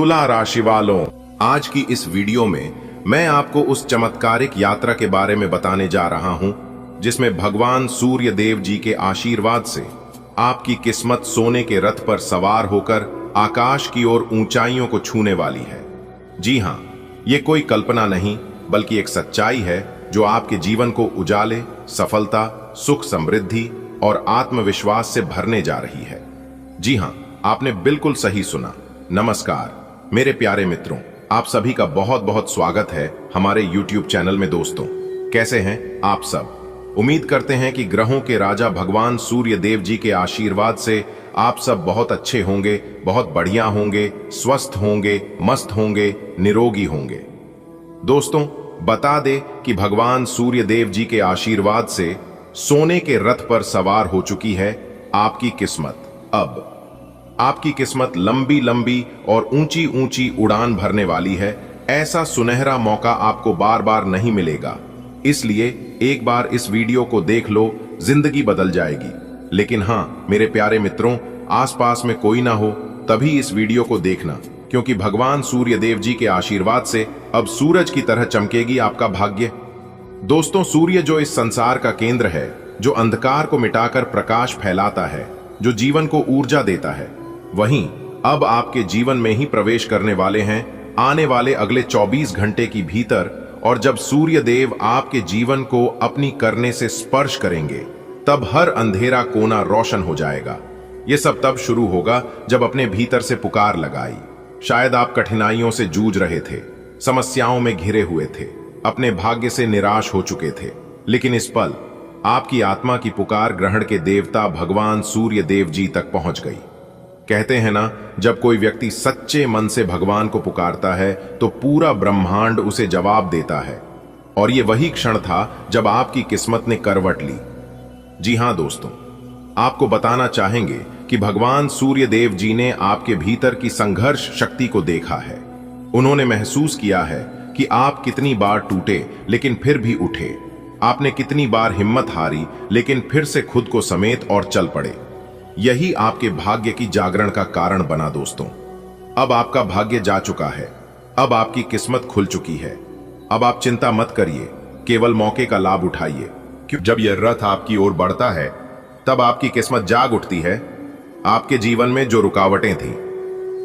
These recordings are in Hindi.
तुला राशि वालों, आज की इस वीडियो में मैं आपको उस चमत्कारिक यात्रा के बारे में बताने जा रहा हूं जिसमें भगवान सूर्य देव जी के आशीर्वाद से आपकी किस्मत सोने के रथ पर सवार होकर आकाश की ओर ऊंचाइयों को छूने वाली है। जी हां, ये कोई कल्पना नहीं बल्कि एक सच्चाई है जो आपके जीवन को उजाले, सफलता, सुख, समृद्धि और आत्मविश्वास से भरने जा रही है। जी हां, आपने बिल्कुल सही सुना। नमस्कार मेरे प्यारे मित्रों, आप सभी का बहुत बहुत स्वागत है हमारे YouTube चैनल में। दोस्तों, कैसे हैं आप सब? उम्मीद करते हैं कि ग्रहों के राजा भगवान सूर्य देव जी के आशीर्वाद से आप सब बहुत अच्छे होंगे, बहुत बढ़िया होंगे, स्वस्थ होंगे, मस्त होंगे, निरोगी होंगे। दोस्तों, बता दे कि भगवान सूर्य देव जी के आशीर्वाद से सोने के रथ पर सवार हो चुकी है आपकी किस्मत। अब आपकी किस्मत लंबी लंबी और ऊंची ऊंची उड़ान भरने वाली है। ऐसा सुनहरा मौका आपको बार बार नहीं मिलेगा, इसलिए एक बार इस वीडियो को देख लो, जिंदगी बदल जाएगी। लेकिन हां मेरे प्यारे मित्रों, आसपास में कोई ना हो तभी इस वीडियो को देखना, क्योंकि भगवान सूर्य देव जी के आशीर्वाद से अब सूरज की तरह चमकेगी आपका भाग्य। दोस्तों, सूर्य जो इस संसार का केंद्र है, जो अंधकार को मिटाकर प्रकाश फैलाता है, जो जीवन को ऊर्जा देता है, वहीं अब आपके जीवन में ही प्रवेश करने वाले हैं आने वाले अगले 24 घंटे की भीतर। और जब सूर्य देव आपके जीवन को अपनी करने से स्पर्श करेंगे, तब हर अंधेरा कोना रोशन हो जाएगा। यह सब तब शुरू होगा जब अपने भीतर से पुकार लगाई। शायद आप कठिनाइयों से जूझ रहे थे, समस्याओं में घिरे हुए थे, अपने भाग्य से निराश हो चुके थे, लेकिन इस पल आपकी आत्मा की पुकार ग्रहण के देवता भगवान सूर्य देव जी तक पहुंच गई। कहते हैं ना, जब कोई व्यक्ति सच्चे मन से भगवान को पुकारता है तो पूरा ब्रह्मांड उसे जवाब देता है। और ये वही क्षण था जब आपकी किस्मत ने करवट ली। जी हां दोस्तों, आपको बताना चाहेंगे कि भगवान सूर्य देव जी ने आपके भीतर की संघर्ष शक्ति को देखा है। उन्होंने महसूस किया है कि आप कितनी बार टूटे लेकिन फिर भी उठे, आपने कितनी बार हिम्मत हारी लेकिन फिर से खुद को समेट और चल पड़े। यही आपके भाग्य की जागरण का कारण बना। दोस्तों, अब आपका भाग्य जा चुका है, अब आपकी किस्मत खुल चुकी है। अब आप चिंता मत करिए, केवल मौके का लाभ उठाइए, क्योंकि जब यह रथ आपकी ओर बढ़ता है तब आपकी किस्मत जाग उठती है। आपके जीवन में जो रुकावटें थीं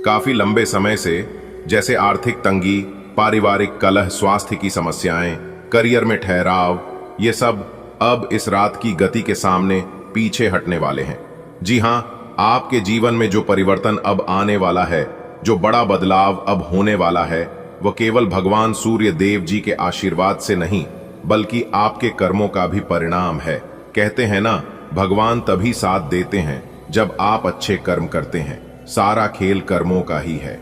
काफी लंबे समय से, जैसे आर्थिक तंगी, पारिवारिक कलह, स्वास्थ्य की समस्याएं, करियर में ठहराव, ये सब अब इस रात की गति के सामने पीछे हटने वाले हैं। जी हां, आपके जीवन में जो परिवर्तन अब आने वाला है, जो बड़ा बदलाव अब होने वाला है, वह केवल भगवान सूर्य देव जी के आशीर्वाद से नहीं बल्कि आपके कर्मों का भी परिणाम है। कहते हैं ना, भगवान तभी साथ देते हैं जब आप अच्छे कर्म करते हैं। सारा खेल कर्मों का ही है।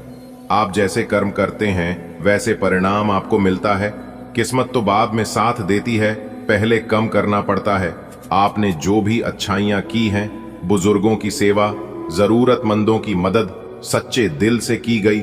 आप जैसे कर्म करते हैं वैसे परिणाम आपको मिलता है। किस्मत तो बाद में साथ देती है, पहले कम करना पड़ता है। आपने जो भी अच्छाइयां की हैं, बुजुर्गों की सेवा, जरूरतमंदों की मदद, सच्चे दिल से की गई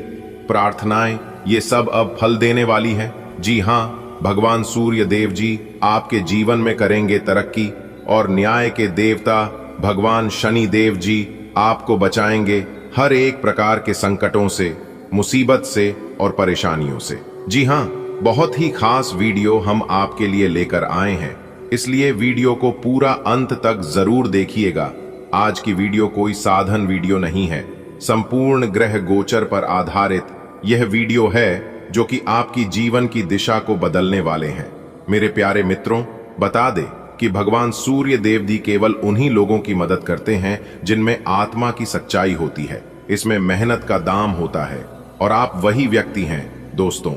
प्रार्थनाएं, ये सब अब फल देने वाली है। जी हां, भगवान सूर्य देव जी आपके जीवन में करेंगे तरक्की, और न्याय के देवता भगवान शनि देव जी आपको बचाएंगे हर एक प्रकार के संकटों से, मुसीबत से और परेशानियों से। जी हां, बहुत ही खास वीडियो हम आपके लिए लेकर आए हैं, इसलिए वीडियो को पूरा अंत तक जरूर देखिएगा। आज की वीडियो कोई साधन वीडियो नहीं है, संपूर्ण ग्रह गोचर पर आधारित यह वीडियो है जो कि आपकी जीवन की दिशा को बदलने वाले हैं। मेरे प्यारे मित्रों, बता दे कि भगवान सूर्य देव जी केवल उन्हीं लोगों की मदद करते हैं जिनमें आत्मा की सच्चाई होती है, इसमें मेहनत का दाम होता है, और आप वही व्यक्ति हैं। दोस्तों,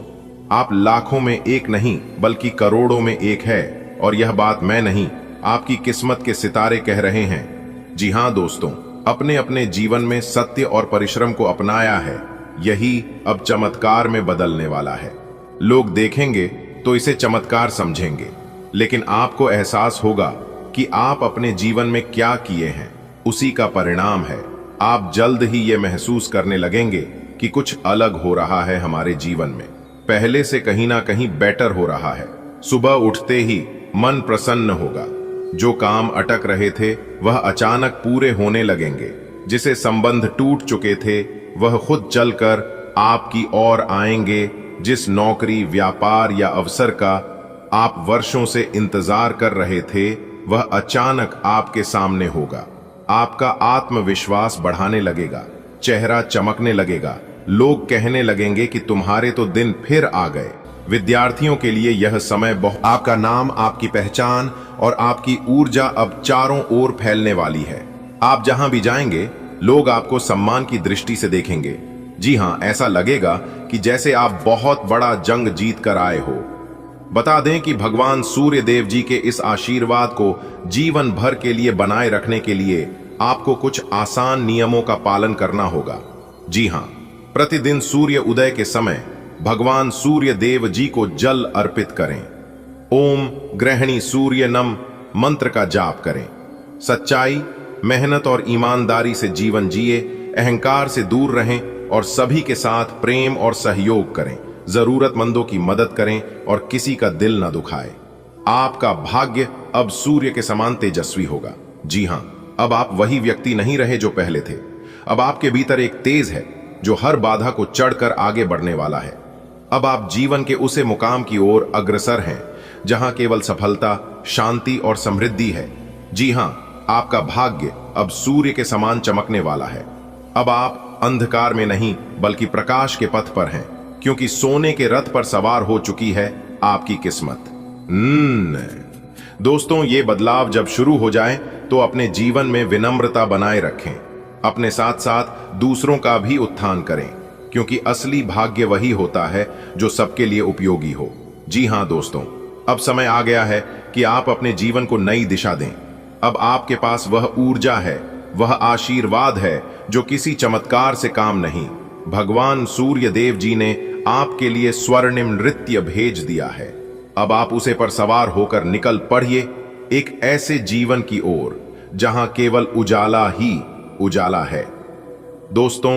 आप लाखों में एक नहीं बल्कि करोड़ों में एक है, और यह बात मैं नहीं, आपकी किस्मत के सितारे कह रहे हैं। जी हां दोस्तों, अपने अपने जीवन में सत्य और परिश्रम को अपनाया है, यही अब चमत्कार में बदलने वाला है। लोग देखेंगे तो इसे चमत्कार समझेंगे, लेकिन आपको एहसास होगा कि आप अपने जीवन में क्या किए हैं, उसी का परिणाम है। आप जल्द ही ये महसूस करने लगेंगे कि कुछ अलग हो रहा है हमारे जीवन में, पहले से कहीं ना कहीं बेटर हो रहा है। सुबह उठते ही मन प्रसन्न होगा, जो काम अटक रहे थे वह अचानक पूरे होने लगेंगे, जिसे संबंध टूट चुके थे वह खुद चलकर आपकी ओर आएंगे। जिस नौकरी, व्यापार या अवसर का आप वर्षों से इंतजार कर रहे थे, वह अचानक आपके सामने होगा। आपका आत्मविश्वास बढ़ाने लगेगा, चेहरा चमकने लगेगा, लोग कहने लगेंगे कि तुम्हारे तो दिन फिर आ गए। विद्यार्थियों के लिए यह समय बहुत, आपका नाम, आपकी पहचान और आपकी ऊर्जा अब चारों ओर फैलने वाली है। आप जहां भी जाएंगे, लोग आपको सम्मान की दृष्टि से देखेंगे। जी हां, ऐसा लगेगा कि जैसे आप बहुत बड़ा जंग जीत कर आए हो। बता दें कि भगवान सूर्य देव जी के इस आशीर्वाद को जीवन भर के लिए बनाए रखने के लिए आपको कुछ आसान नियमों का पालन करना होगा। जी हां, प्रतिदिन सूर्य उदय के समय भगवान सूर्य देव जी को जल अर्पित करें। ओम ग्रहणी सूर्य नम मंत्र का जाप करें। सच्चाई, मेहनत और ईमानदारी से जीवन जिए, अहंकार से दूर रहें और सभी के साथ प्रेम और सहयोग करें। जरूरतमंदों की मदद करें और किसी का दिल न दुखाए। आपका भाग्य अब सूर्य के समान तेजस्वी होगा। जी हां, अब आप वही व्यक्ति नहीं रहे जो पहले थे। अब आपके भीतर एक तेज है जो हर बाधा को चढ़कर आगे बढ़ने वाला है। अब आप जीवन के उसे मुकाम की ओर अग्रसर हैं जहां केवल सफलता, शांति और समृद्धि है। जी हां, आपका भाग्य अब सूर्य के समान चमकने वाला है। अब आप अंधकार में नहीं बल्कि प्रकाश के पथ पर हैं, क्योंकि सोने के रथ पर सवार हो चुकी है आपकी किस्मत। दोस्तों, ये बदलाव जब शुरू हो जाए तो अपने जीवन में विनम्रता बनाए रखें। अपने साथ साथ दूसरों का भी उत्थान करें, क्योंकि असली भाग्य वही होता है जो सबके लिए उपयोगी हो। जी हां दोस्तों, अब समय आ गया है कि आप अपने जीवन को नई दिशा दें। अब आपके पास वह ऊर्जा है, वह आशीर्वाद है जो किसी चमत्कार से काम नहीं। भगवान सूर्य देव जी ने आपके लिए स्वर्णिम नृत्य भेज दिया है। अब आप उसे पर सवार होकर निकल पड़िए एक ऐसे जीवन की ओर जहां केवल उजाला ही उजाला है। दोस्तों,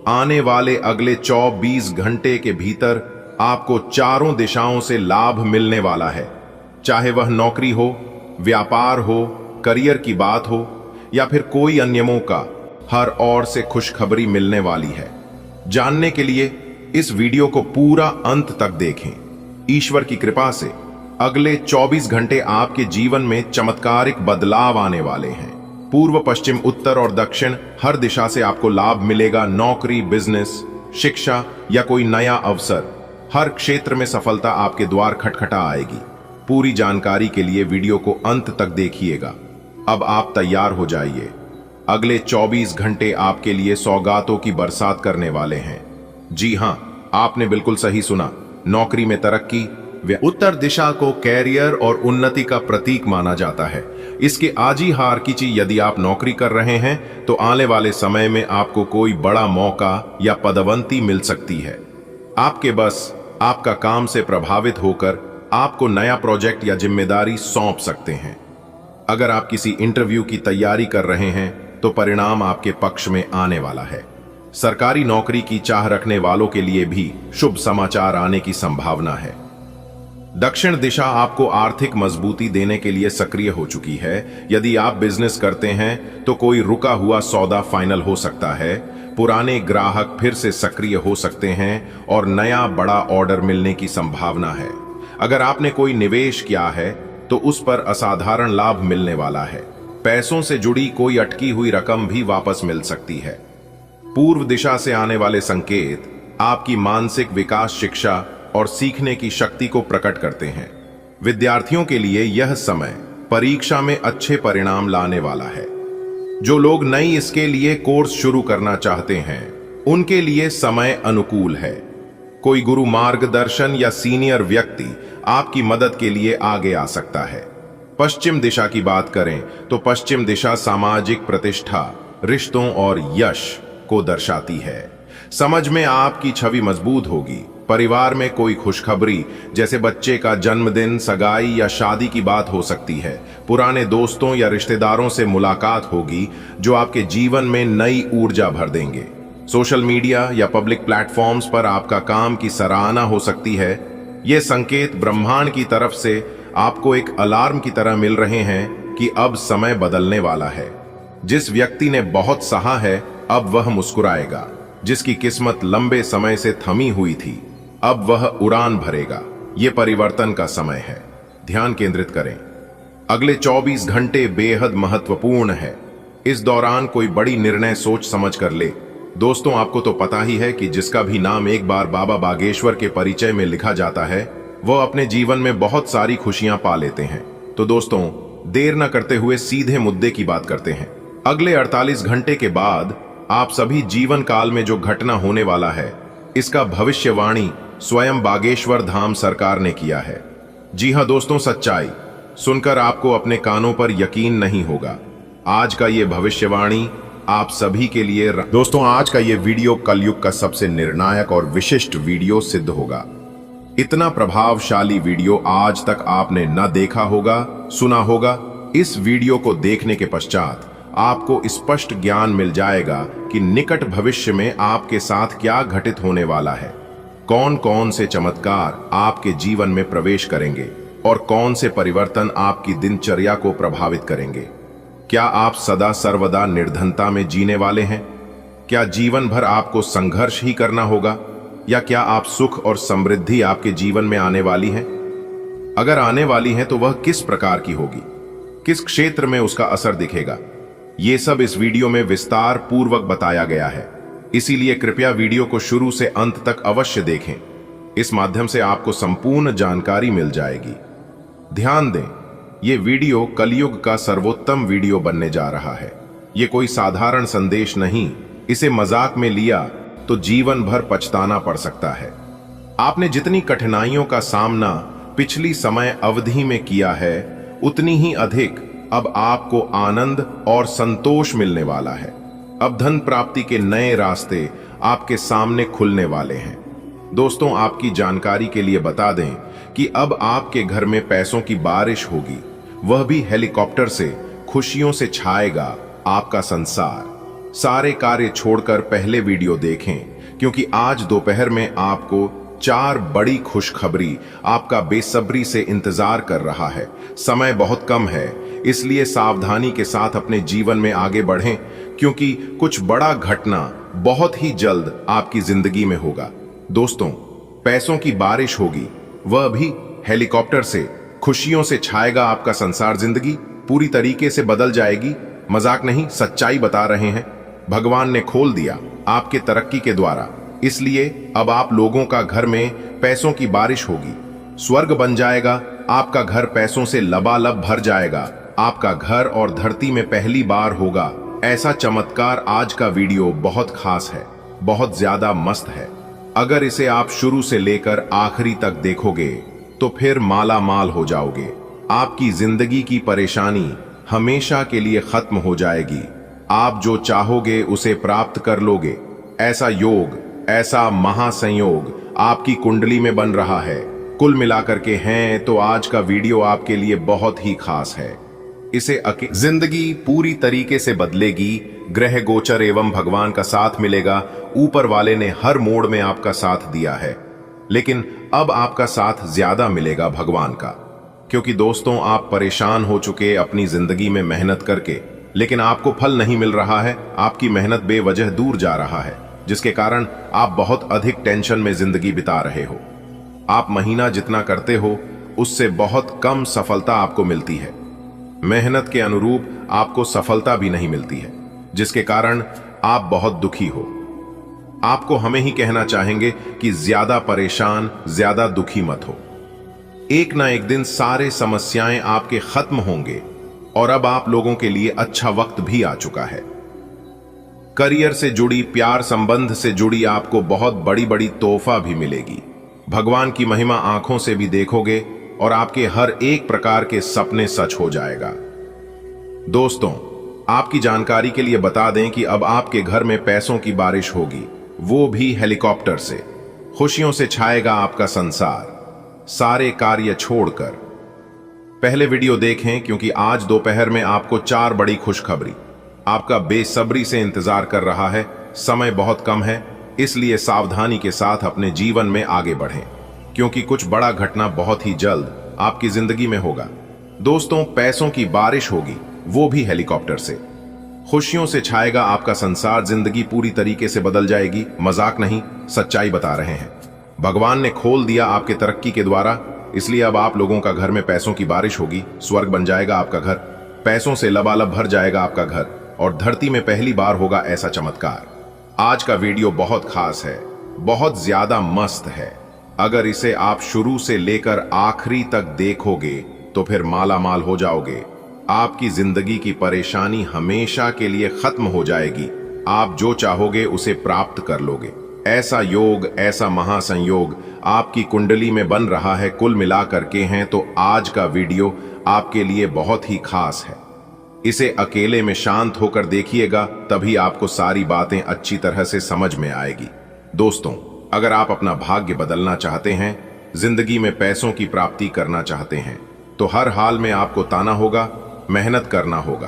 आने वाले अगले 24 घंटे के भीतर आपको चारों दिशाओं से लाभ मिलने वाला है। चाहे वह नौकरी हो, व्यापार हो, करियर की बात हो या फिर कोई अन्य मौका, हर ओर से खुशखबरी मिलने वाली है। जानने के लिए इस वीडियो को पूरा अंत तक देखें। ईश्वर की कृपा से अगले 24 घंटे आपके जीवन में चमत्कारिक बदलाव आने वाले हैं। पूर्व, पश्चिम, उत्तर और दक्षिण हर दिशा से आपको लाभ मिलेगा। नौकरी, बिजनेस, शिक्षा या कोई नया अवसर, हर क्षेत्र में सफलता आपके द्वार खटखटा आएगी। पूरी जानकारी के लिए वीडियो को अंत तक देखिएगा। अब आप तैयार हो जाइए। अगले 24 घंटे आपके लिए सौगातों की बरसात करने वाले हैं। जी हां, आपने बिल्कुल सही सुना। नौकरी में तरक्की। उत्तर दिशा को कैरियर और उन्नति का प्रतीक माना जाता है। इसके आजी हार कीजिए। यदि आप नौकरी कर रहे हैं तो आने वाले समय में आपको कोई बड़ा मौका या पदोन्नति मिल सकती है। आपके बस आपका काम से प्रभावित होकर आपको नया प्रोजेक्ट या जिम्मेदारी सौंप सकते हैं। अगर आप किसी इंटरव्यू की तैयारी कर रहे हैं तो परिणाम आपके पक्ष में आने वाला है। सरकारी नौकरी की चाह रखने वालों के लिए भी शुभ समाचार आने की संभावना है। दक्षिण दिशा आपको आर्थिक मजबूती देने के लिए सक्रिय हो चुकी है। यदि आप बिजनेस करते हैं तो कोई रुका हुआ सौदा फाइनल हो सकता है। पुराने ग्राहक फिर से सक्रिय हो सकते हैं और नया बड़ा ऑर्डर मिलने की संभावना है। अगर आपने कोई निवेश किया है तो उस पर असाधारण लाभ मिलने वाला है। पैसों से जुड़ी कोई अटकी हुई रकम भी वापस मिल सकती है। पूर्व दिशा से आने वाले संकेत आपकी मानसिक विकास, शिक्षा और सीखने की शक्ति को प्रकट करते हैं। विद्यार्थियों के लिए यह समय परीक्षा में अच्छे परिणाम लाने वाला है। जो लोग नई इसके लिए कोर्स शुरू करना चाहते हैं उनके लिए समय अनुकूल है। कोई गुरु, मार्गदर्शन या सीनियर व्यक्ति आपकी मदद के लिए आगे आ सकता है। पश्चिम दिशा की बात करें तो पश्चिम दिशा सामाजिक प्रतिष्ठा, रिश्तों और यश को दर्शाती है। समझ में आपकी छवि मजबूत होगी। परिवार में कोई खुशखबरी जैसे बच्चे का जन्मदिन, सगाई या शादी की बात हो सकती है। पुराने दोस्तों या रिश्तेदारों से मुलाकात होगी जो आपके जीवन में नई ऊर्जा भर देंगे। सोशल मीडिया या पब्लिक प्लेटफॉर्म्स पर आपका काम की सराहना हो सकती है। ये संकेत ब्रह्मांड की तरफ से आपको एक अलार्म की तरह मिल रहे हैं कि अब समय बदलने वाला है। जिस व्यक्ति ने बहुत सहा है अब वह मुस्कुराएगा। जिसकी किस्मत लंबे समय से थमी हुई थी, अब वह उड़ान भरेगा। ये परिवर्तन का समय है। ध्यान केंद्रित करें। अगले 24 घंटे बेहद महत्वपूर्ण है। इस दौरान कोई बड़ी निर्णय सोच समझ कर ले। दोस्तों, आपको तो पता ही है कि जिसका भी नाम एक बार बाबा बागेश्वर के परिचय में लिखा जाता है, वह अपने जीवन में बहुत सारी खुशियां पा लेते हैं। तो दोस्तों, देर न करते हुए सीधे मुद्दे की बात करते हैं। अगले 48 घंटे के बाद आप सभी जीवन काल में जो घटना होने वाला है, इसका भविष्यवाणी स्वयं बागेश्वर धाम सरकार ने किया है। जी हां दोस्तों, सच्चाई सुनकर आपको अपने कानों पर यकीन नहीं होगा। आज का ये भविष्यवाणी आप सभी के लिए दोस्तों, आज का ये वीडियो कलयुग का सबसे निर्णायक और विशिष्ट वीडियो सिद्ध होगा। इतना प्रभावशाली वीडियो आज तक आपने न देखा होगा, सुना होगा। इस वीडियो को देखने के पश्चात आपको स्पष्ट ज्ञान मिल जाएगा कि निकट भविष्य में आपके साथ क्या घटित होने वाला है, कौन कौन से चमत्कार आपके जीवन में प्रवेश करेंगे और कौन से परिवर्तन आपकी दिनचर्या को प्रभावित करेंगे। क्या आप सदा सर्वदा निर्धनता में जीने वाले हैं? क्या जीवन भर आपको संघर्ष ही करना होगा, या क्या आप सुख और समृद्धि आपके जीवन में आने वाली है? अगर आने वाली है तो वह किस प्रकार की होगी, किस क्षेत्र में उसका असर दिखेगा, ये सब इस वीडियो में विस्तार पूर्वक बताया गया है। इसीलिए कृपया वीडियो को शुरू से अंत तक अवश्य देखें। इस माध्यम से आपको संपूर्ण जानकारी मिल जाएगी। ध्यान दें, ये वीडियो कलयुग का सर्वोत्तम वीडियो बनने जा रहा है। ये कोई साधारण संदेश नहीं। इसे मजाक में लिया तो जीवन भर पछताना पड़ सकता है। आपने जितनी कठिनाइयों का सामना पिछली समय अवधि में किया है, उतनी ही अधिक अब आपको आनंद और संतोष मिलने वाला है। अब धन प्राप्ति के नए रास्ते आपके सामने खुलने वाले हैं। दोस्तों, आपकी जानकारी के लिए बता दें कि अब आपके घर में पैसों की बारिश होगी, वह भी हेलीकॉप्टर से। खुशियों से छाएगा आपका संसार। सारे कार्य छोड़कर पहले वीडियो देखें, क्योंकि आज दोपहर में आपको 4 बड़ी खुशखबरी आपका बेसब्री से इंतजार कर रहा है। समय बहुत कम है, इसलिए सावधानी के साथ अपने जीवन में आगे बढ़ें, क्योंकि कुछ बड़ा घटना बहुत ही जल्द आपकी जिंदगी में होगा। दोस्तों, पैसों की बारिश होगी, वह भी हेलीकॉप्टर से। खुशियों से छाएगा आपका संसार। जिंदगी पूरी तरीके से बदल जाएगी। मजाक नहीं, सच्चाई बता रहे हैं। भगवान ने खोल दिया आपके तरक्की के द्वारा, इसलिए अब आप लोगों का घर में पैसों की बारिश होगी। स्वर्ग बन जाएगा। आपका घर पैसों से लबालब भर जाएगा। आपका घर और धरती में पहली बार होगा ऐसा चमत्कार। आज का वीडियो बहुत खास है, बहुत ज्यादा मस्त है। अगर इसे आप शुरू से लेकर आखिरी तक देखोगे तो फिर माला माल हो जाओगे। आपकी जिंदगी की परेशानी हमेशा के लिए खत्म हो जाएगी। आप जो चाहोगे उसे प्राप्त कर लोगे। ऐसा योग, ऐसा महासंयोग आपकी कुंडली में बन रहा है। कुल मिलाकर के हैं तो आज का वीडियो आपके लिए बहुत ही खास है। इसे जिंदगी पूरी तरीके से बदलेगी। ग्रह गोचर एवं भगवान का साथ मिलेगा। ऊपर वाले ने हर मोड़ में आपका साथ दिया है, लेकिन अब आपका साथ ज्यादा मिलेगा भगवान का। क्योंकि दोस्तों, आप परेशान हो चुके अपनी जिंदगी में मेहनत करके, लेकिन आपको फल नहीं मिल रहा है। आपकी मेहनत बेवजह दूर जा रहा है, जिसके कारण आप बहुत अधिक टेंशन में जिंदगी बिता रहे हो। आप महीना जितना करते हो उससे बहुत कम सफलता आपको मिलती है। मेहनत के अनुरूप आपको सफलता भी नहीं मिलती है, जिसके कारण आप बहुत दुखी हो। आपको हमें ही कहना चाहेंगे कि ज्यादा परेशान, ज्यादा दुखी मत हो। एक ना एक दिन सारे समस्याएं आपके खत्म होंगे और अब आप लोगों के लिए अच्छा वक्त भी आ चुका है। करियर से जुड़ी, प्यार संबंध से जुड़ी आपको बहुत बड़ी बड़ी तोहफा भी मिलेगी। भगवान की महिमा आंखों से भी देखोगे और आपके हर एक प्रकार के सपने सच हो जाएगा। दोस्तों, आपकी जानकारी के लिए बता दें कि अब आपके घर में पैसों की बारिश होगी, वो भी हेलीकॉप्टर से। खुशियों से छाएगा आपका संसार। सारे कार्य छोड़कर पहले वीडियो देखें, क्योंकि आज दोपहर में आपको 4 बड़ी खुशखबरी आपका बेसब्री से इंतजार कर रहा है। समय बहुत कम है, इसलिए सावधानी के साथ अपने जीवन में आगे बढ़ें, क्योंकि कुछ बड़ा घटना बहुत ही जल्द आपकी जिंदगी में होगा। दोस्तों, पैसों की बारिश होगी, वो भी हेलीकॉप्टर से। खुशियों से छाएगा आपका संसार, जिंदगी पूरी तरीके से बदल जाएगी। मजाक नहीं, सच्चाई बता रहे हैं। भगवान ने खोल दिया आपके तरक्की के द्वारा, इसलिए अब आप लोगों का घर में पैसों की बारिश होगी। स्वर्ग बन जाएगा आपका घर, पैसों से लबालब भर जाएगा आपका घर, और धरती में पहली बार होगा ऐसा चमत्कार। आज का वीडियो बहुत खास है, बहुत ज्यादा मस्त है। अगर इसे आप शुरू से लेकर आखिरी तक देखोगे तो फिर माला माल हो जाओगे। आपकी जिंदगी की परेशानी हमेशा के लिए खत्म हो जाएगी। आप जो चाहोगे उसे प्राप्त कर लोगे। ऐसा योग, ऐसा महासंयोग आपकी कुंडली में बन रहा है। कुल मिलाकर के हैं तो आज का वीडियो आपके लिए बहुत ही खास है। इसे अकेले में शांत होकर देखिएगा, तभी आपको सारी बातें अच्छी तरह से समझ में आएगी। दोस्तों, अगर आप अपना भाग्य बदलना चाहते हैं, जिंदगी में पैसों की प्राप्ति करना चाहते हैं, तो हर हाल में आपको ताना होगा, मेहनत करना होगा।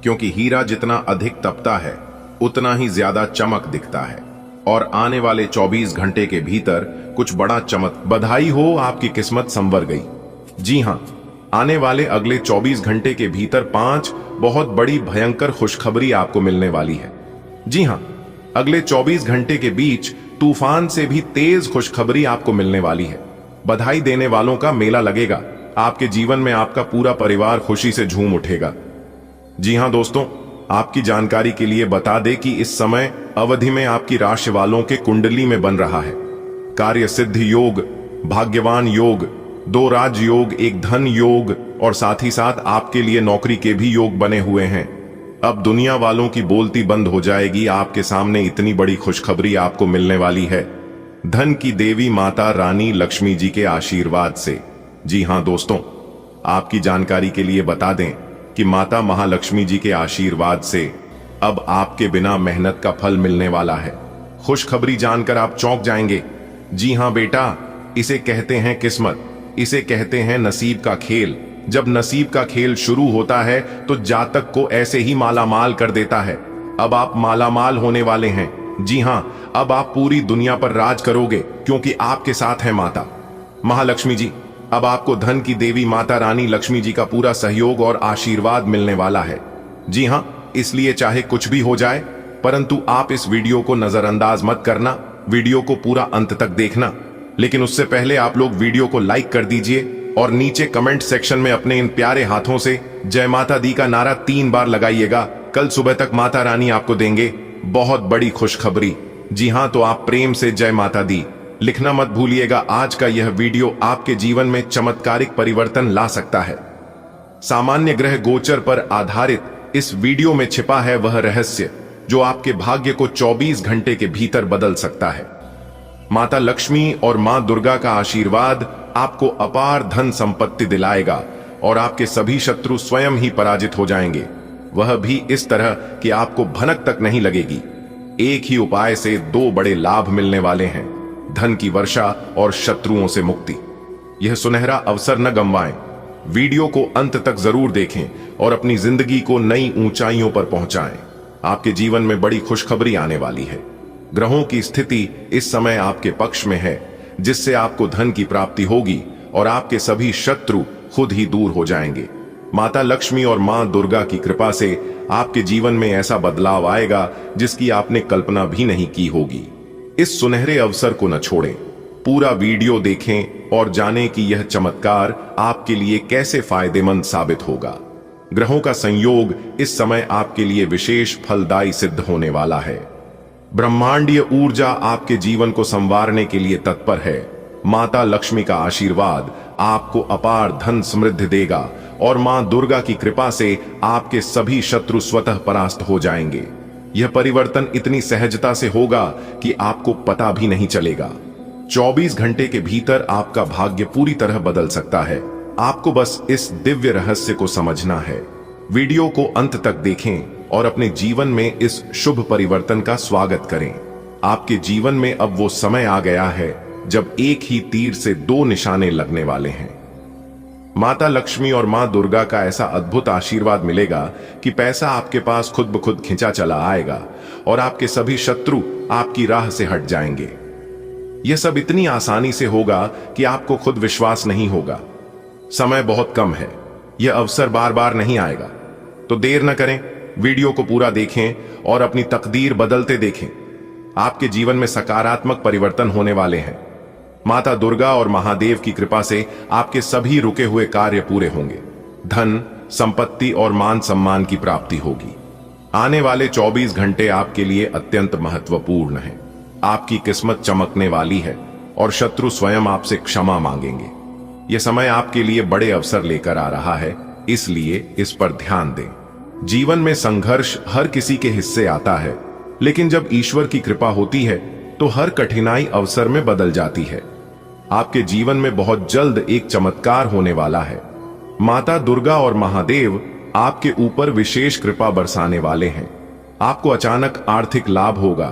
क्योंकि हीरा जितना अधिक तपता है उतना ही ज्यादा चमक दिखता है, और आने वाले 24 घंटे के भीतर कुछ बड़ा चमक। बधाई हो, आपकी किस्मत संवर गई। जी हां, आने वाले अगले 24 घंटे के भीतर 5 बहुत बड़ी भयंकर खुशखबरी आपको मिलने वाली है। जी हां, अगले 24 घंटे के बीच तूफान से भी तेज खुशखबरी आपको मिलने वाली है। बधाई देने वालों का मेला लगेगा। आपके जीवन में आपका पूरा परिवार खुशी से झूम उठेगा। जी हां दोस्तों, आपकी जानकारी के लिए बता दें कि इस समय अवधि में आपकी राशि वालों के कुंडली में बन रहा है कार्य सिद्धि योग, भाग्यवान योग, 2 राज योग, 1 धन योग, और साथ ही साथ आपके लिए नौकरी के भी योग बने हुए हैं। अब दुनिया वालों की बोलती बंद हो जाएगी। आपके सामने इतनी बड़ी खुशखबरी आपको मिलने वाली है, धन की देवी माता रानी लक्ष्मी जी के आशीर्वाद से। जी हां दोस्तों, आपकी जानकारी के लिए बता दें कि माता महालक्ष्मी जी के आशीर्वाद से अब आपके बिना मेहनत का फल मिलने वाला है। खुशखबरी जानकर आप चौंक जाएंगे। जी हां बेटा, इसे कहते हैं किस्मत, इसे कहते हैं नसीब का खेल। जब नसीब का खेल शुरू होता है तो जातक को ऐसे ही मालामाल कर देता है। अब आप मालामाल होने वाले हैं। जी हां, अब आप पूरी दुनिया पर राज करोगे, क्योंकि आपके साथ है माता महालक्ष्मी जी। अब आपको धन की देवी माता रानी लक्ष्मी जी का पूरा सहयोग और आशीर्वाद मिलने वाला है। जी हां, इसलिए चाहे कुछ भी हो जाए, परंतु आप इस वीडियो को नजरअंदाज मत करना, वीडियो को पूरा अंत तक देखना। लेकिन उससे पहले आप लोग वीडियो को लाइक कर दीजिए और नीचे कमेंट सेक्शन में अपने इन प्यारे हाथों से जय माता दी का नारा 3 बार लगाइएगा। कल सुबह तक माता रानी आपको देंगे बहुत बड़ी खुशखबरी। जी हां, तो आप प्रेम से जय माता दी लिखना मत भूलिएगा। आज का यह वीडियो आपके जीवन में चमत्कारिक परिवर्तन ला सकता है। सामान्य ग्रह गोचर पर आधारित इस वीडियो में छिपा है वह रहस्य जो आपके भाग्य को 24 घंटे के भीतर बदल सकता है। माता लक्ष्मी और मां दुर्गा का आशीर्वाद आपको अपार धन संपत्ति दिलाएगा और आपके सभी शत्रु स्वयं ही पराजित हो जाएंगे। वह भी इस तरह कि आपको भनक तक नहीं लगेगी। एक ही उपाय से 2 बड़े लाभ मिलने वाले हैं, धन की वर्षा और शत्रुओं से मुक्ति। यह सुनहरा अवसर न गंवाएं। वीडियो को अंत तक जरूर देखें और अपनी जिंदगी को नई ऊंचाइयों पर पहुंचाएं। आपके जीवन में बड़ी खुशखबरी आने वाली है। ग्रहों की स्थिति इस समय आपके पक्ष में है, जिससे आपको धन की प्राप्ति होगी और आपके सभी शत्रु खुद ही दूर हो जाएंगे। माता लक्ष्मी और मां दुर्गा की कृपा से आपके जीवन में ऐसा बदलाव आएगा जिसकी आपने कल्पना भी नहीं की होगी। इस सुनहरे अवसर को न छोड़ें, पूरा वीडियो देखें और जानें कि यह चमत्कार आपके लिए कैसे फायदेमंद साबित होगा। ग्रहों का संयोग इस समय आपके लिए विशेष फलदायी सिद्ध होने वाला है। ब्रह्मांडीय ऊर्जा आपके जीवन को संवारने के लिए तत्पर है। माता लक्ष्मी का आशीर्वाद आपको अपार धन समृद्धि देगा और मां दुर्गा की कृपा से आपके सभी शत्रु स्वतः परास्त हो जाएंगे। यह परिवर्तन इतनी सहजता से होगा कि आपको पता भी नहीं चलेगा। 24 घंटे के भीतर आपका भाग्य पूरी तरह बदल सकता है। आपको बस इस दिव्य रहस्य को समझना है। वीडियो को अंत तक देखें और अपने जीवन में इस शुभ परिवर्तन का स्वागत करें। आपके जीवन में अब वो समय आ गया है जब एक ही तीर से 2 निशाने लगने वाले हैं। माता लक्ष्मी और मां दुर्गा का ऐसा अद्भुत आशीर्वाद मिलेगा कि पैसा आपके पास खुद ब खुद खिंचा चला आएगा और आपके सभी शत्रु आपकी राह से हट जाएंगे। यह सब इतनी आसानी से होगा कि आपको खुद विश्वास नहीं होगा। समय बहुत कम है, यह अवसर बार बार नहीं आएगा। तो देर न करें, वीडियो को पूरा देखें और अपनी तकदीर बदलते देखें। आपके जीवन में सकारात्मक परिवर्तन होने वाले हैं। माता दुर्गा और महादेव की कृपा से आपके सभी रुके हुए कार्य पूरे होंगे। धन, संपत्ति और मान सम्मान की प्राप्ति होगी। आने वाले 24 घंटे आपके लिए अत्यंत महत्वपूर्ण हैं। आपकी किस्मत चमकने वाली है और शत्रु स्वयं आपसे क्षमा मांगेंगे। यह समय आपके लिए बड़े अवसर लेकर आ रहा है, इसलिए इस पर ध्यान दें। जीवन में संघर्ष हर किसी के हिस्से आता है, लेकिन जब ईश्वर की कृपा होती है तो हर कठिनाई अवसर में बदल जाती है। आपके जीवन में बहुत जल्द एक चमत्कार होने वाला है। माता दुर्गा और महादेव आपके ऊपर विशेष कृपा बरसाने वाले हैं। आपको अचानक आर्थिक लाभ होगा,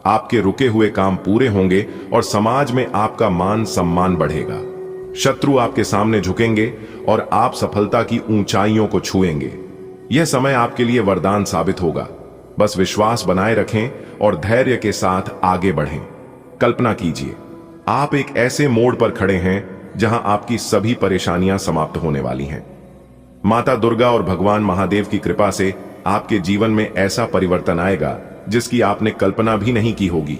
आपके रुके हुए काम पूरे होंगे और समाज में आपका मान सम्मान बढ़ेगा। शत्रु आपके सामने झुकेंगे और आप सफलता की ऊंचाइयों को छुएंगे। यह समय आपके लिए वरदान साबित होगा। बस विश्वास बनाए रखें और धैर्य के साथ आगे बढ़ें। कल्पना कीजिए, आप एक ऐसे मोड़ पर खड़े हैं जहां आपकी सभी परेशानियां समाप्त होने वाली हैं। माता दुर्गा और भगवान महादेव की कृपा से आपके जीवन में ऐसा परिवर्तन आएगा जिसकी आपने कल्पना भी नहीं की होगी।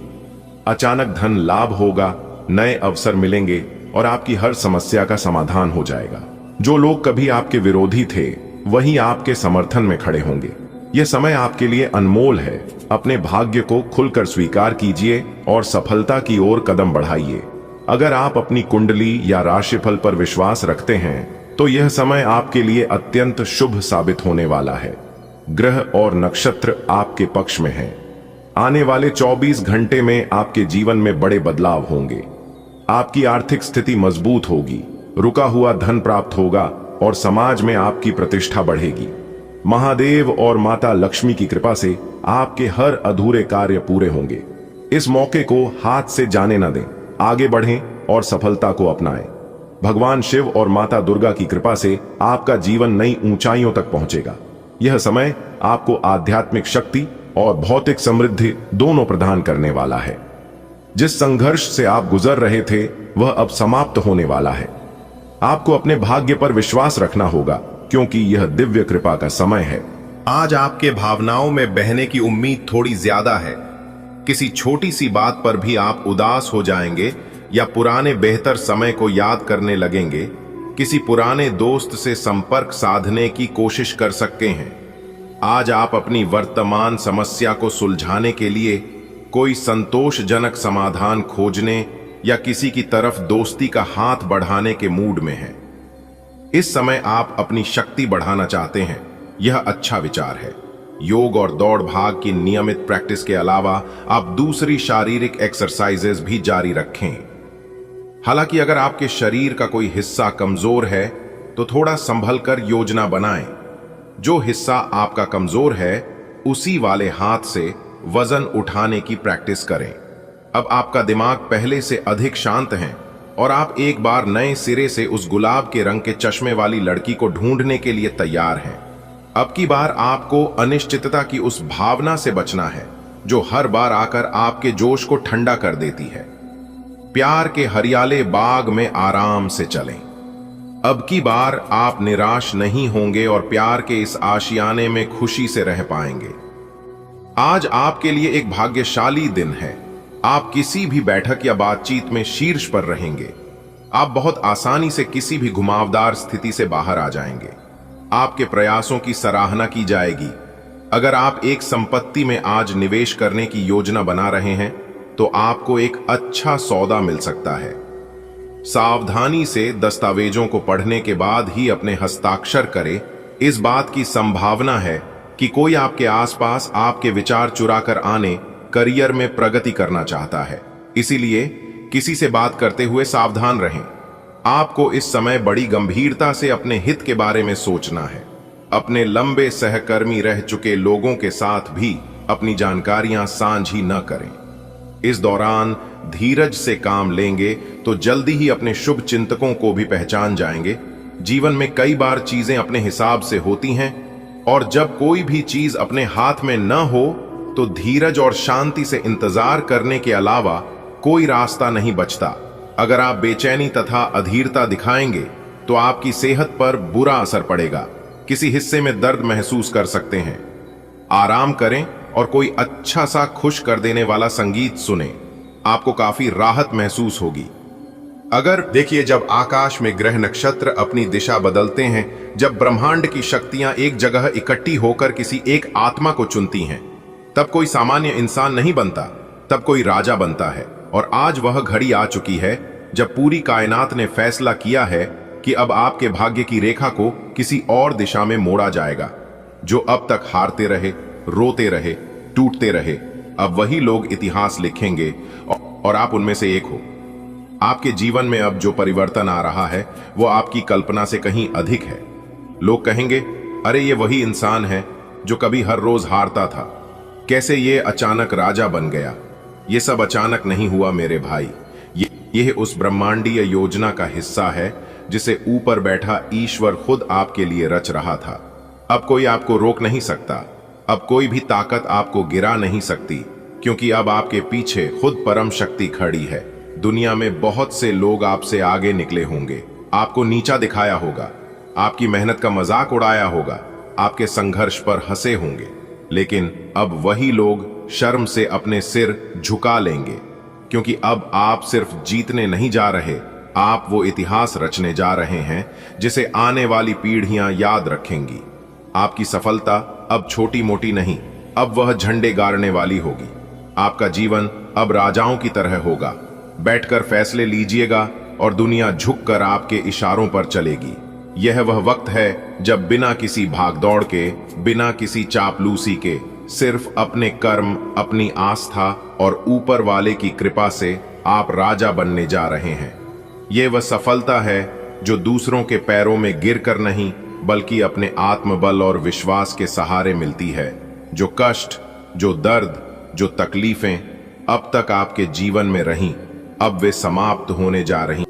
अचानक धन लाभ होगा, नए अवसर मिलेंगे और आपकी हर समस्या का समाधान हो जाएगा। जो लोग कभी आपके विरोधी थे वही आपके समर्थन में खड़े होंगे। यह समय आपके लिए अनमोल है। अपने भाग्य को खुलकर स्वीकार कीजिए और सफलता की ओर कदम बढ़ाइए। अगर आप अपनी कुंडली या राशिफल पर विश्वास रखते हैं तो यह समय आपके लिए अत्यंत शुभ साबित होने वाला है। ग्रह और नक्षत्र आपके पक्ष में हैं। आने वाले 24 घंटे में आपके जीवन में बड़े बदलाव होंगे। आपकी आर्थिक स्थिति मजबूत होगी, रुका हुआ धन प्राप्त होगा और समाज में आपकी प्रतिष्ठा बढ़ेगी। महादेव और माता लक्ष्मी की कृपा से आपके हर अधूरे कार्य पूरे होंगे। इस मौके को हाथ से जाने न दें, आगे बढ़ें और सफलता को अपनाएं। भगवान शिव और माता दुर्गा की कृपा से आपका जीवन नई ऊंचाइयों तक पहुंचेगा। यह समय आपको आध्यात्मिक शक्ति और भौतिक समृद्धि दोनों प्रदान करने वाला है। जिस संघर्ष से आप गुजर रहे थे वह अब समाप्त होने वाला है। आपको अपने भाग्य पर विश्वास रखना होगा, क्योंकि यह दिव्य कृपा का समय है। आज आपके भावनाओं में बहने की उम्मीद थोड़ी ज्यादा है। किसी छोटी सी बात पर भी आप उदास हो जाएंगे या पुराने बेहतर समय को याद करने लगेंगे। किसी पुराने दोस्त से संपर्क साधने की कोशिश कर सकते हैं। आज आप अपनी वर्तमान समस्या को सुलझाने के लिए कोई संतोषजनक समाधान खोजने या किसी की तरफ दोस्ती का हाथ बढ़ाने के मूड में हैं। इस समय आप अपनी शक्ति बढ़ाना चाहते हैं, यह अच्छा विचार है। योग और दौड़ भाग की नियमित प्रैक्टिस के अलावा आप दूसरी शारीरिक एक्सरसाइजेज भी जारी रखें। हालांकि अगर आपके शरीर का कोई हिस्सा कमजोर है तो थोड़ा संभल कर योजना बनाएं। जो हिस्सा आपका कमजोर है उसी वाले हाथ से वजन उठाने की प्रैक्टिस करें। अब आपका दिमाग पहले से अधिक शांत है और आप एक बार नए सिरे से उस गुलाब के रंग के चश्मे वाली लड़की को ढूंढने के लिए तैयार हैं। अब की बार आपको अनिश्चितता की उस भावना से बचना है जो हर बार आकर आपके जोश को ठंडा कर देती है। प्यार के हरियाले बाग में आराम से चलें। अब की बार आप निराश नहीं होंगे और प्यार के इस आशियाने में खुशी से रह पाएंगे। आज आपके लिए एक भाग्यशाली दिन है। आप किसी भी बैठक या बातचीत में शीर्ष पर रहेंगे। आप बहुत आसानी से किसी भी घुमावदार स्थिति से बाहर आ जाएंगे। आपके प्रयासों की सराहना की जाएगी। अगर आप एक संपत्ति में आज निवेश करने की योजना बना रहे हैं तो आपको एक अच्छा सौदा मिल सकता है। सावधानी से दस्तावेजों को पढ़ने के बाद ही अपने हस्ताक्षर करें। इस बात की संभावना है कि कोई आपके आसपास आपके विचार चुराकर आने करियर में प्रगति करना चाहता है। इसीलिए किसी से बात करते हुए सावधान रहें। आपको इस समय बड़ी गंभीरता से अपने हित के बारे में सोचना है। अपने लंबे सहकर्मी रह चुके लोगों के साथ भी अपनी जानकारियां साझी न करें। इस दौरान धीरज से काम लेंगे तो जल्दी ही अपने शुभ चिंतकों को भी पहचान जाएंगे। जीवन में कई बार चीजें अपने हिसाब से होती हैं और जब कोई भी चीज अपने हाथ में न हो तो धीरज और शांति से इंतजार करने के अलावा कोई रास्ता नहीं बचता। अगर आप बेचैनी तथा अधीरता दिखाएंगे तो आपकी सेहत पर बुरा असर पड़ेगा। किसी हिस्से में दर्द महसूस कर सकते हैं। आराम करें और कोई अच्छा सा खुश कर देने वाला संगीत सुने। आपको काफी राहत महसूस होगी। अगर देखिए, जब आकाश में ग्रह नक्षत्र अपनी दिशा बदलते हैं, जब ब्रह्मांड की शक्तियां एक जगह इकट्ठी होकर किसी एक आत्मा को चुनती हैं, तब कोई सामान्य इंसान नहीं बनता, तब कोई राजा बनता है। और आज वह घड़ी आ चुकी है जब पूरी कायनात ने फैसला किया है कि अब आपके भाग्य की रेखा को किसी और दिशा में मोड़ा जाएगा। जो अब तक हारते रहे, रोते रहे, टूटते रहे, अब वही लोग इतिहास लिखेंगे और आप उनमें से एक हो। आपके जीवन में अब जो परिवर्तन आ रहा है वो आपकी कल्पना से कहीं अधिक है। लोग कहेंगे, अरे ये वही इंसान है जो कभी हर रोज हारता था, कैसे ये अचानक राजा बन गया। ये सब अचानक नहीं हुआ मेरे भाई, यह उस ब्रह्मांडीय योजना का हिस्सा है जिसे ऊपर बैठा ईश्वर खुद आपके लिए रच रहा था। अब कोई आपको रोक नहीं सकता, अब कोई भी ताकत आपको गिरा नहीं सकती, क्योंकि अब आपके पीछे खुद परम शक्ति खड़ी है। दुनिया में बहुत से लोग आपसे आगे निकले होंगे, आपको नीचा दिखाया होगा, आपकी मेहनत का मजाक उड़ाया होगा, आपके संघर्ष पर हंसे होंगे, लेकिन अब वही लोग शर्म से अपने सिर झुका लेंगे, क्योंकि अब आप सिर्फ जीतने नहीं जा रहे, आप वो इतिहास रचने जा रहे हैं जिसे आने वाली पीढ़ियां याद रखेंगी। आपकी सफलता अब छोटी मोटी नहीं, अब वह झंडे गाड़ने वाली होगी। आपका जीवन अब राजाओं की तरह होगा। बैठकर फैसले लीजिएगा और दुनिया झुककर आपके इशारों पर चलेगी। यह वह वक्त है जब बिना किसी भागदौड़ के, बिना किसी चापलूसी के, सिर्फ अपने कर्म, अपनी आस्था और ऊपर वाले की कृपा से आप राजा बनने जा रहे हैं। यह वह सफलता है जो दूसरों के पैरों में गिरकर नहीं, बल्कि अपने आत्मबल और विश्वास के सहारे मिलती है। जो कष्ट, जो दर्द, जो तकलीफें अब तक आपके जीवन में रहीं, अब वे समाप्त होने जा रही।